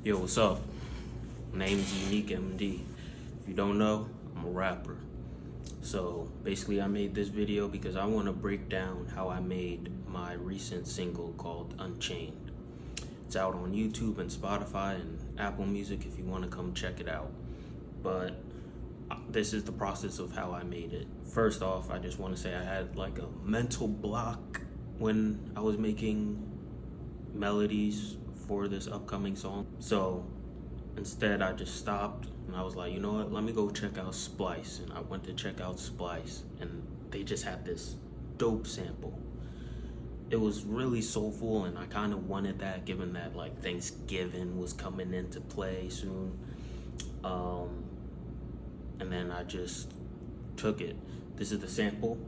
Yo, what's up? My name's Unique.M.D. If you don't know, I'm a rapper. So basically I made this video because I want to break down how I made my recent single called Unchained. It's out on YouTube and Spotify and Apple Music if you want to come check it out. But this is the process of how I made it. First off, I just want to say I had like a mental block when I was making melodies for this upcoming song. So instead I just stopped and I was like, you know what, let me go check out Splice. And I went to check out Splice and they just had this dope sample. It was really soulful and I kind of wanted that, given that like Thanksgiving was coming into play soon. And then I just took it. This is the sample.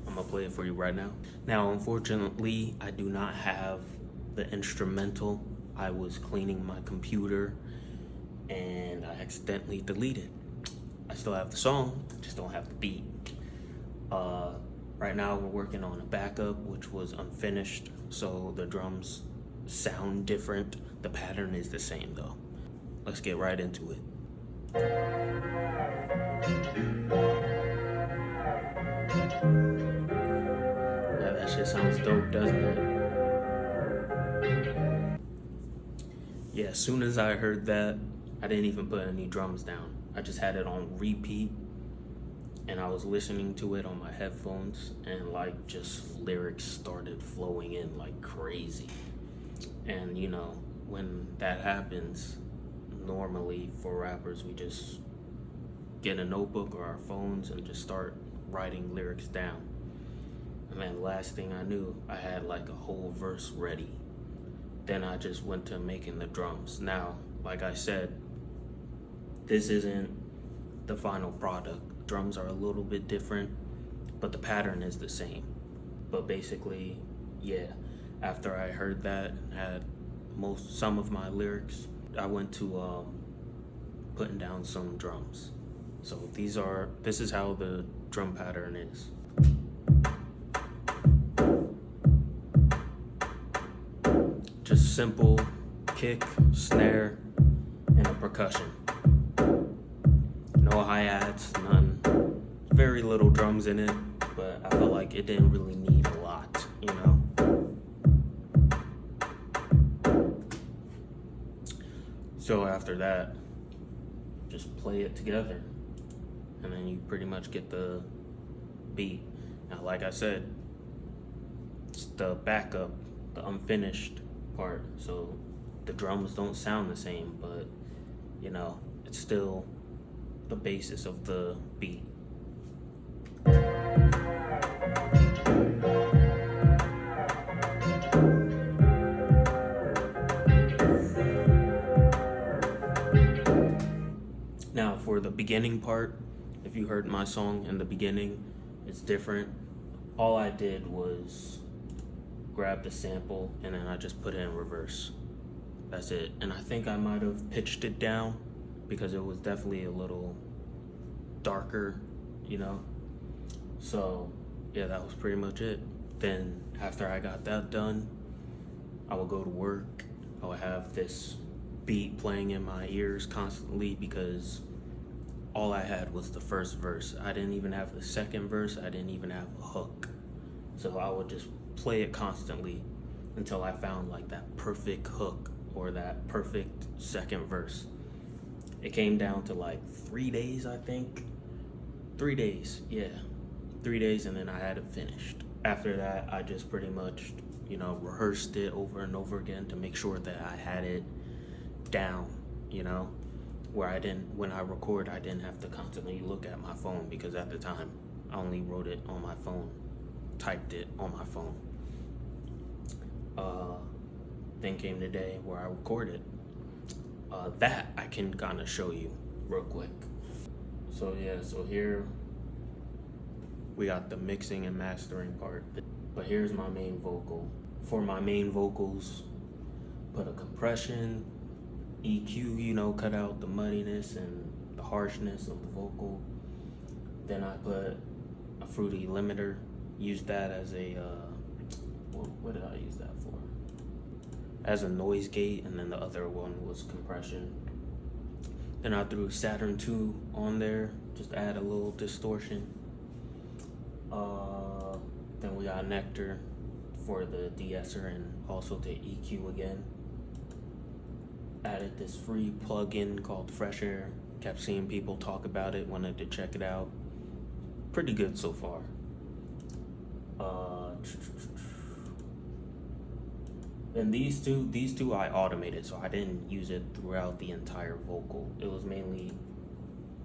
I'm gonna play it for you right now. Now, unfortunately, I do not have the instrumental. I was cleaning my computer and I accidentally deleted. I still have the song, just don't have the beat. Right now we're working on a backup, which was unfinished, so the drums sound different. The pattern is the same though. Let's get right into it. Yeah, that shit sounds dope, doesn't it? Yeah, as soon as I heard that, I didn't even put any drums down. I just had it on repeat and I was listening to it on my headphones and like just lyrics started flowing in like crazy. And you know, when that happens, normally for rappers, we just get a notebook or our phones and just start writing lyrics down. And then last thing I knew, I had like a whole verse ready. Then I just went to making the drums. Now, like I said, this isn't the final product. Drums are a little bit different, but the pattern is the same. But basically, yeah, after I heard that, had some of my lyrics, I went to putting down some drums. So this is how the drum pattern is. Just simple kick, snare, and a percussion. No hi-hats, none. Very little drums in it, but I felt like it didn't really need a lot, you know? So after that, just play it together, and then you pretty much get the beat. Now, like I said, it's the backup, the unfinished part, so the drums don't sound the same, but you know, it's still the basis of the beat. Now for the beginning part, if you heard my song in the beginning, it's different. All I did was grab the sample and then I just put it in reverse. That's it. And I think I might have pitched it down because it was definitely a little darker, you know? So yeah, that was pretty much it. Then after I got that done, I would go to work. I would have this beat playing in my ears constantly because all I had was the first verse. I didn't even have the second verse. I didn't even have a hook. So I would just play it constantly until I found like that perfect hook or that perfect second verse. It came down to like 3 days, I think. 3 days, yeah. 3 days, and then I had it finished. After that, I just pretty much, you know, rehearsed it over and over again to make sure that I had it down, you know, where when I record, I didn't have to constantly look at my phone because at the time, I only wrote it on my phone, typed it on my phone. Then came the day where I recorded. That I can kind of show you real quick. So yeah, so here we got the mixing and mastering part. But here's my main vocal. For my main vocals, put a compression, EQ, you know, cut out the muddiness and the harshness of the vocal. Then I put a fruity limiter, used that as a, what did I use that for? as a noise gate, and then the other one was compression. Then I threw Saturn 2 on there just to add a little distortion. Then we got Nectar for the de-esser and also the EQ again. Added this free plugin called Fresh Air. Kept seeing people talk about it, wanted to check it out. Pretty good so far. And these two I automated, so I didn't use it throughout the entire vocal. It was mainly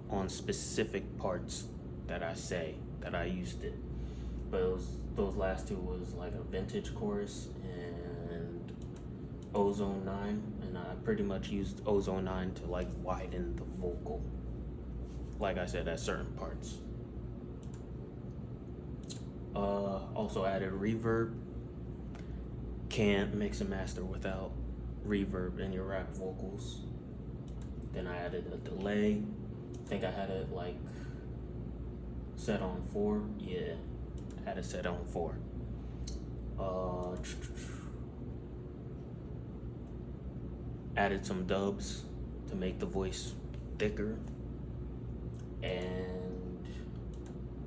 on specific parts that I say that I used it. But it was, those last two was like a vintage chorus and Ozone 9, and I pretty much used Ozone 9 to like widen the vocal, like I said, at certain parts. Also added reverb. Can't mix and master without reverb in your rap vocals. Then I added a delay. I think I had it like set on 4. Yeah, I had it set on 4. Added some dubs to make the voice thicker. And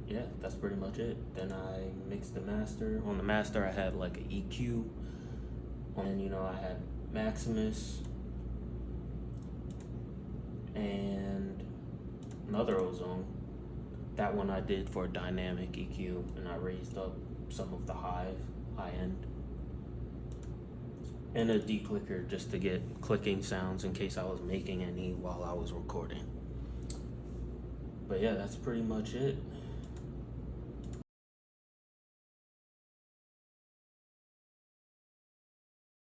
yeah, that's pretty much it. Then I mixed the master. On the master I had like an EQ. And you know, I had Maximus and another Ozone. That one I did for dynamic EQ, and I raised up some of the high end. And a declicker just to get clicking sounds in case I was making any while I was recording. But yeah, that's pretty much it.